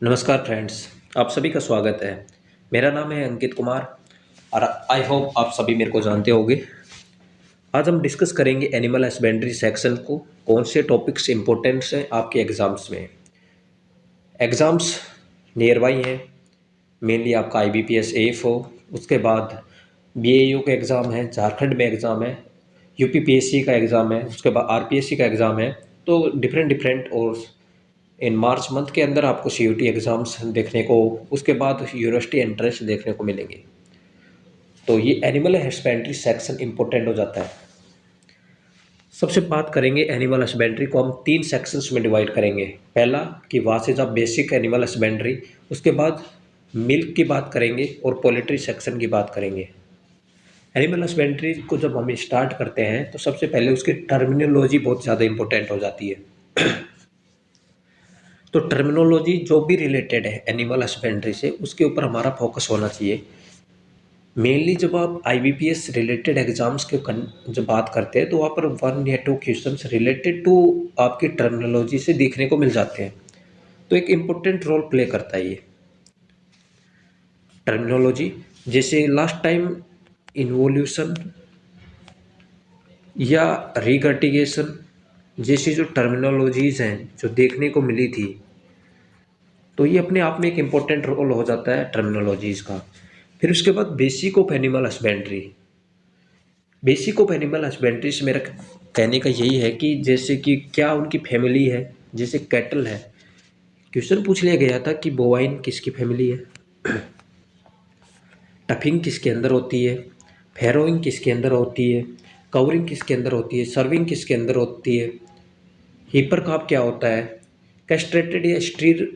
नमस्कार फ्रेंड्स, आप सभी का स्वागत है। मेरा नाम है अंकित कुमार और आई होप आप सभी मेरे को जानते होंगे। आज हम डिस्कस करेंगे एनिमल हस्बेंड्री सेक्शन को, कौन से टॉपिक्स इंपॉर्टेंट्स हैं आपके एग्ज़ाम्स में। एग्ज़ाम्स नियर बाई हैं, मेनली आपका IBPS AF हो, उसके बाद BAU का एग्ज़ाम है, झारखंड में एग्ज़ाम है, UPPSC का एग्ज़ाम है, उसके बाद RPSC का एग्ज़ाम है। तो डिफरेंट डिफरेंट और इन मार्च मंथ के अंदर आपको CUT एग्ज़ाम्स देखने को, उसके बाद यूनिवर्सिटी एंट्रेंस देखने को मिलेंगे। तो ये एनिमल हस्बेंड्री सेक्शन इंपॉर्टेंट हो जाता है। सबसे बात करेंगे एनिमल हस्बेंड्री को हम 3 सेक्शंस में डिवाइड करेंगे। पहला कि what is a basic animal husbandry, उसके बाद मिल्क की बात करेंगे और पोल्ट्री सेक्शन की बात करेंगे। एनिमल हस्बेंड्री को जब हम स्टार्ट करते हैं तो सबसे पहले उसकी टर्मिनोलॉजी बहुत ज़्यादा इंपॉर्टेंट हो जाती है। तो टर्मिनोलॉजी जो भी रिलेटेड है एनिमल हस्बेंड्री से, उसके ऊपर हमारा फोकस होना चाहिए। मेनली जब आप IBPS रिलेटेड एग्जाम्स के जब बात करते हैं तो वहाँ पर 1 या 2 क्वेश्चंस रिलेटेड टू आपकी टर्मिनोलॉजी से देखने को मिल जाते हैं। तो एक इम्पोर्टेंट रोल प्ले करता है ये टर्मिनोलॉजी। जैसे लास्ट टाइम इन्वोल्यूशन या रिगर्टिगेशन जैसी जो टर्मिनोलॉजीज हैं जो देखने को मिली थी, तो ये अपने आप में एक इम्पोर्टेंट रोल हो जाता है टर्मिनोलॉजीज का। फिर उसके बाद basic of animal husbandry. Basic of animal husbandry से मेरा कहने का यही है कि जैसे कि क्या उनकी फैमिली है। जैसे कैटल है, क्वेश्चन पूछ लिया गया था कि बोवाइन किसकी फैमिली है, टफिंग किसके अंदर होती है, फैरोइंग किसके अंदर होती है, कवरिंग किसके अंदर होती है, सर्विंग किसके अंदर होती है, हीपर काप क्या होता है, कैस्ट्रेटेड या स्ट्रीर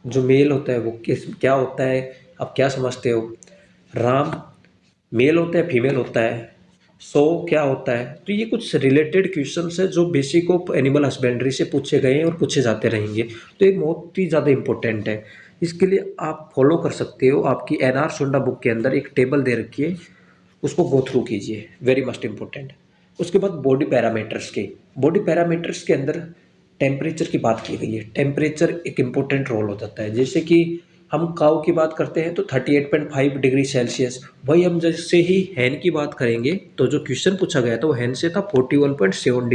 जो मेल होता है वो किस क्या होता है, आप क्या समझते हो, राम मेल होता है फीमेल होता है, सो क्या होता है। तो ये कुछ रिलेटेड क्वेश्चंस है जो बेसिक ऑफ एनिमल हस्बेंड्री से पूछे गए हैं और पूछे जाते रहेंगे। तो ये बहुत ही ज़्यादा इंपॉर्टेंट है। इसके लिए आप फॉलो कर सकते हो, आपकी NR सुंडा बुक के अंदर एक टेबल दे रखी है, उसको गो थ्रू कीजिए, वेरी मस्ट इंपॉर्टेंट। उसके बाद बॉडी पैरामीटर्स के अंदर टेम्परेचर की बात की गई है। टेम्परेचर एक इम्पोर्टेंट रोल हो जाता है। जैसे कि हम काऊ की बात करते हैं तो 38.5 डिग्री सेल्सियस, वही हम जैसे ही हैन की बात करेंगे तो जो क्वेश्चन पूछा गया था वो हैन से था 41.7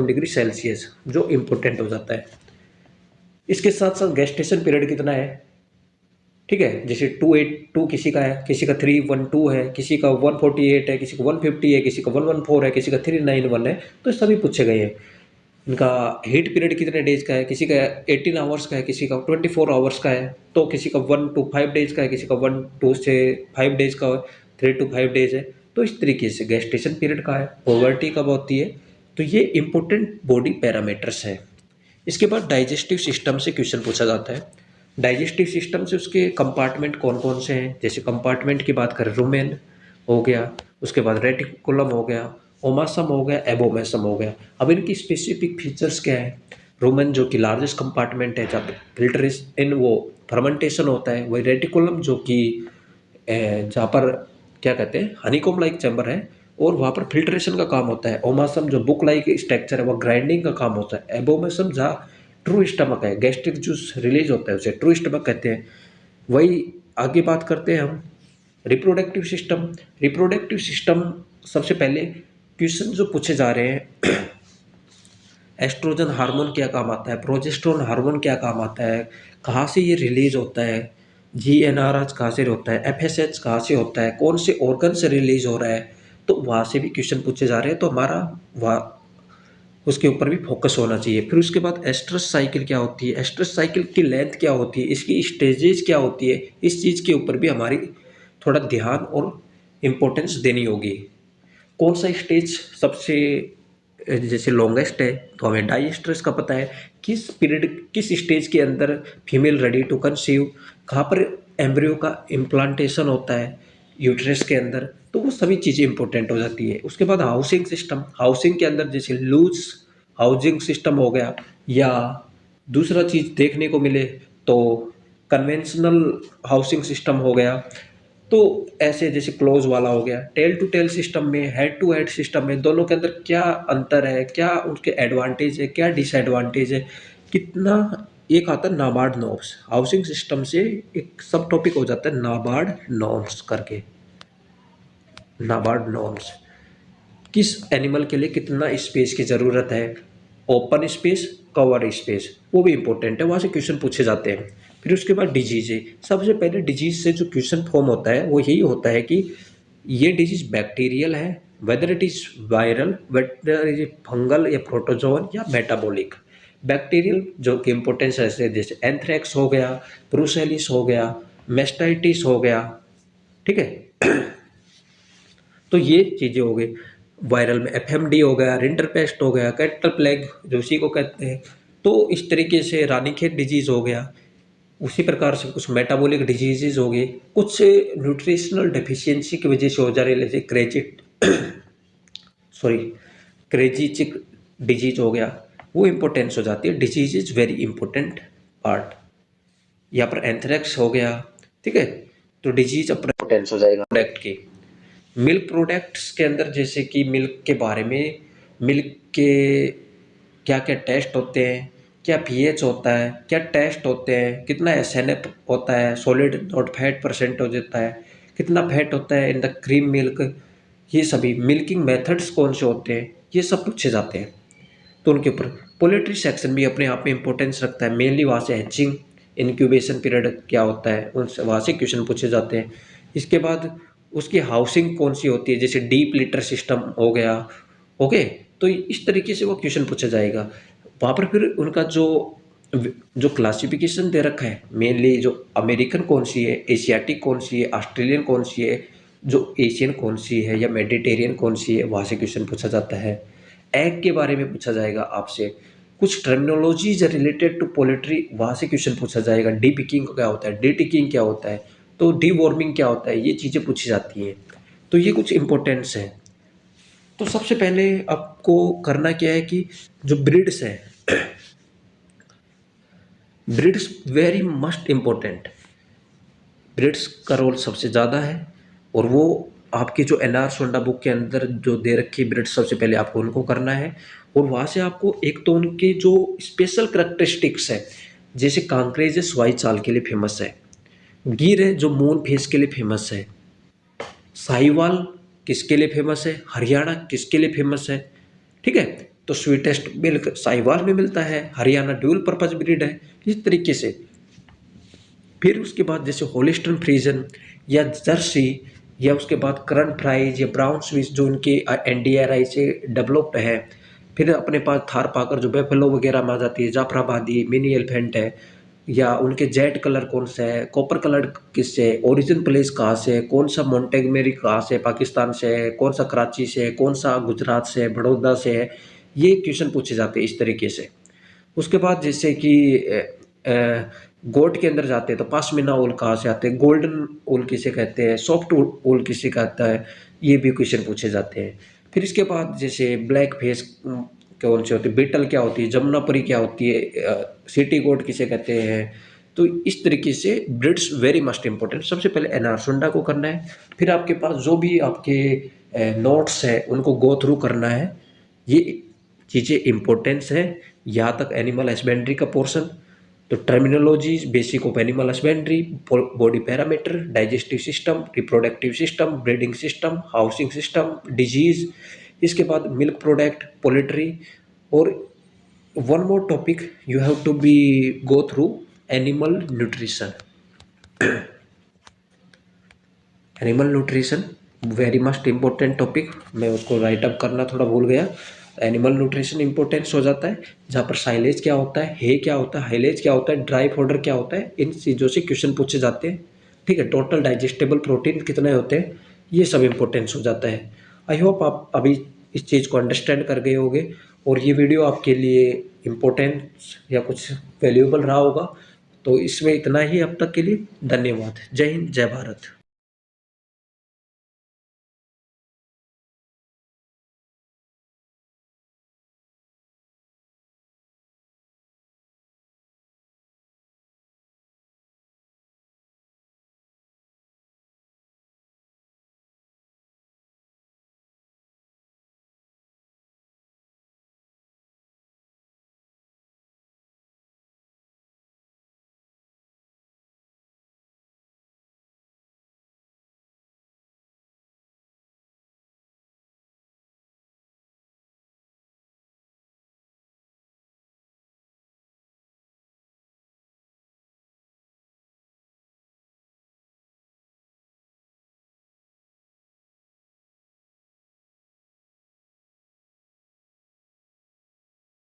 डिग्री सेल्सियस, जो इम्पोर्टेंट हो जाता है। इसके साथ साथ गेस्टेशन पीरियड कितना है, ठीक है। जैसे 282 किसी का है, किसी का 312 है, किसी का 148 है, किसी का 150 है, किसी का 114 है, किसी का 391 है। तो सभी पूछे गए हैं। इनका हीट पीरियड कितने डेज का है, किसी का 18 आवर्स का है, किसी का 24 आवर्स का है, तो किसी का 1 to 5 डेज का है, किसी का 1 to से 5 डेज का है, 3 to 5 डेज है। तो इस तरीके से गेस्टेशन पीरियड का है, पोवर्टी कब होती है। तो ये इंपॉर्टेंट बॉडी पैरामीटर्स हैं। इसके बाद डाइजेस्टिव सिस्टम से क्वेश्चन पूछा जाता है। डाइजेस्टिव सिस्टम से उसके कंपार्टमेंट कौन कौन से हैं। जैसे कंपार्टमेंट की बात करें, रुमेन हो गया, उसके बाद रेटिकुलम हो गया, ओमासम हो गया, एबोमेसम हो गया। अब इनकी स्पेसिफिक फीचर्स क्या है। रुमेन जो कि लार्जेस्ट कंपार्टमेंट है जहाँ पे फिल्टरेस इन वो फर्मेंटेशन होता है, वही रेटिकुलम जो कि जहाँ पर क्या कहते हैं हनीकॉम लाइक चैम्बर है और वहाँ पर फिल्ट्रेशन का काम होता है। ओमासम जो बुक लाइक स्ट्रक्चर है, वह ग्राइंडिंग का काम होता है। एबोमेसम जहाँ ट्रू स्टमक है, गैस्ट्रिक जूस रिलीज होता है, उसे ट्रू स्टमक कहते हैं। वही आगे बात करते हैं हम रिप्रोडक्टिव सिस्टम। रिप्रोडक्टिव सिस्टम सबसे पहले क्वेश्चन जो पूछे जा रहे हैं, एस्ट्रोजन हार्मोन क्या काम आता है, प्रोजेस्टेरोन हार्मोन क्या काम आता है, कहाँ से ये रिलीज होता है, GnRH कहाँ से होता है, FSH कहाँ से होता है, कौन से ऑर्गन से रिलीज हो रहा है। तो वहाँ से भी क्वेश्चन पूछे जा रहे हैं, तो हमारा वहाँ उसके ऊपर भी फोकस होना चाहिए। फिर उसके बाद एस्ट्रस साइकिल क्या होती है, एस्ट्रस साइकिल की लेंथ क्या होती है, इसकी स्टेजेज क्या होती है, इस चीज़ के ऊपर भी हमारी थोड़ा ध्यान और इम्पोर्टेंस देनी होगी। कौन सा स्टेज सबसे जैसे लॉन्गेस्ट है, तो हमें डाइजेस्ट्रस का पता है। किस पीरियड किस स्टेज के अंदर फीमेल रेडी टू कंसीव, कहाँ पर एम्ब्रियो का इम्प्लांटेशन होता है यूट्रस के अंदर, तो वो सभी चीज़ें इंपॉर्टेंट हो जाती है। उसके बाद हाउसिंग सिस्टम, हाउसिंग के अंदर जैसे लूज हाउसिंग सिस्टम हो गया, या दूसरा चीज़ देखने को मिले तो कन्वेंशनल हाउसिंग सिस्टम हो गया। तो ऐसे जैसे क्लोज वाला हो गया। टेल टू टेल सिस्टम में, हेड टू हेड सिस्टम में, दोनों के अंदर क्या अंतर है, क्या उसके एडवांटेज है, क्या डिसएडवांटेज है, कितना, एक आता है नाबार्ड नॉर्म्स, हाउसिंग सिस्टम से एक सब टॉपिक हो जाता है नाबार्ड नॉर्म्स करके। नाबार्ड नॉर्म्स किस एनिमल के लिए कितना स्पेस की ज़रूरत है, ओपन स्पेस, कवर्ड स्पेस, वो भी इंपॉर्टेंट है, वहाँ से क्वेश्चन पूछे जाते हैं। फिर उसके बाद डिजीज है। सबसे पहले डिजीज से जो क्वेश्चन फॉर्म होता है वो यही होता है कि ये डिजीज बैक्टीरियल है, whether it is viral, whether is fungal या प्रोटोजोन या मेटाबॉलिक। बैक्टीरियल जो कि इंपॉर्टेंस है, जैसे एंथ्रेक्स हो गया, ब्रुसेलिस हो गया, मेस्टाइटिस हो गया, ठीक है। तो ये चीज़ें हो गई। वायरल में एफएमडी हो गया, रिंटरपेस्ट हो गया, कैटल प्लेग जो उसी को कहते हैं। तो इस तरीके से रानीखेत डिजीज़ हो गया। उसी प्रकार से कुछ मेटाबॉलिक डिजीजेज हो गए, कुछ न्यूट्रिशनल डेफिशिएंसी की वजह से हो जा रहे, जैसे सॉरी क्रेजिचिक डिजीज हो गया, वो इंपॉर्टेंस हो जाती है। Disease is very important part. यहाँ पर एंथ्रेक्स हो गया, ठीक है। तो डिजीज अपना इंपॉर्टेंस हो जाएगा प्रोडक्ट की। मिल्क प्रोडक्ट्स के अंदर जैसे कि मिल्क के बारे में, मिल्क के क्या क्या टेस्ट होते हैं, क्या पीएच होता है, क्या टेस्ट होते हैं, कितना एसएनएफ होता है, सॉलिड नॉट फैट परसेंट हो जाता है, कितना फैट होता है इन द क्रीम मिल्क, ये सभी मिल्किंग मेथड्स कौन से होते हैं, ये सब पूछे जाते हैं। तो उनके ऊपर पोल्ट्री सेक्शन भी अपने आप में इंपॉर्टेंस रखता है। मेनली वहाँ से हैचिंग, इंक्यूबेशन पीरियड क्या होता है, उनसे वहाँ से क्वेश्चन पूछे जाते हैं। इसके बाद उसकी हाउसिंग कौन सी होती है, जैसे डीप लिटर सिस्टम हो गया, ओके। तो इस तरीके से वो क्वेश्चन पूछा जाएगा वहाँ पर। फिर उनका जो जो क्लासिफिकेशन दे रखा है, मेनली जो अमेरिकन कौन सी है, एशियाटिक कौन सी है, ऑस्ट्रेलियन कौन सी है, जो एशियन कौन सी है या मेडिटेरियन कौन सी है, वहाँ से क्वेश्चन पूछा जाता है। एग के बारे में पूछा जाएगा आपसे, कुछ टर्मिनोलॉजीज रिलेटेड टू पोल्ट्री, वहाँ से क्वेश्चन पूछा जाएगा। डी पिकिंग क्या होता है, डी टिकिंग क्या होता है, तो डी वॉर्मिंग क्या होता है, ये चीज़ें पूछी जाती हैं। तो ये कुछ इंपॉर्टेंस है। तो सबसे पहले आपको करना क्या है कि जो ब्रीड्स है, breeds very must important, breeds का रोल सबसे ज़्यादा है। और वो आपकी जो एनआर सोंडा बुक के अंदर जो दे रखी ब्रीड्स, सबसे पहले आपको उनको करना है। और वहाँ से आपको एक तो उनके जो स्पेशल करेक्टरिस्टिक्स है, जैसे कांकरेज है स्वाई चाल के लिए फेमस है, गिर है जो मून फेस के लिए फेमस है, साहिवाल किसके लिए फेमस है, हरियाणा किसके लिए फेमस है, ठीक है। तो स्वीटेस्ट मिल्क साहिवाल में मिलता है, हरियाणा ड्यूल पर्पज ब्रीड है, इस तरीके से। फिर उसके बाद जैसे होलिस्टन फ्रीजन या जर्सी, या उसके बाद करंट प्राइज या ब्राउन स्विस जो उनके एनडीआरआई से डेवलप्ड है। फिर अपने पास थार पाकर जो बेफेलो वगैरह में आ जाती है, जाफराबादी, मिनी एलिफेंट है, या उनके जेड कलर कौन सा है, कॉपर कलर किससे है, ओरिजिन प्लेस कहाँ से है, कौन सा मोंटेगमेरी कहाँ से, पाकिस्तान से है, कौन सा कराची से है, कौन सा गुजरात से है, बड़ौदा से है, ये क्वेश्चन पूछे जाते हैं इस तरीके से। उसके बाद जैसे कि गोट के अंदर जाते हैं तो पाशमीना ऊल कहाँ से आते हैं, गोल्डन ऊल किसे कहते हैं, सॉफ्ट ऊल किसे कहता है, ये भी क्वेश्चन पूछे जाते हैं। फिर इसके बाद जैसे ब्लैक फेस कौन सी होती है, बीटल क्या होती है, जमुनापुरी क्या होती है, सिटी गोट किसे कहते हैं। तो इस तरीके से ब्रीड्स वेरी मस्ट इम्पोर्टेंट। सबसे पहले एनआर सोंडा को करना है, फिर आपके पास जो भी आपके नोट्स है उनको गो थ्रू करना है। ये चीज़ें इम्पोर्टेंस है। यहाँ तक एनिमल हस्बेंड्री का पोर्शन, तो terminologies, basic of animal husbandry, body parameter, digestive system, reproductive system, breeding system, housing system, disease, इसके बाद मिल्क प्रोडक्ट, पोल्ट्री। और one more topic you have to be go through animal nutrition. Animal nutrition very must important topic, मैं उसको right up करना थोड़ा भूल गया। Animal nutrition importance हो जाता है, जहाँ पर साइलेज क्या होता है, हे क्या होता है, हाइलेज क्या होता है, ड्राई फोडर क्या होता है, इन चीज़ों से क्वेश्चन पूछे जाते हैं, ठीक है। टोटल डाइजेस्टेबल प्रोटीन कितने होते हैं, ये सब इंपॉर्टेंस हो जाता है। आई होप आप अभी इस चीज़ को अंडरस्टैंड कर गए होंगे और ये वीडियो आपके लिए इम्पोर्टेंस या कुछ वैल्यूएबल रहा होगा। तो इसमें इतना ही अब तक के लिए, धन्यवाद। जय हिंद, जय भारत।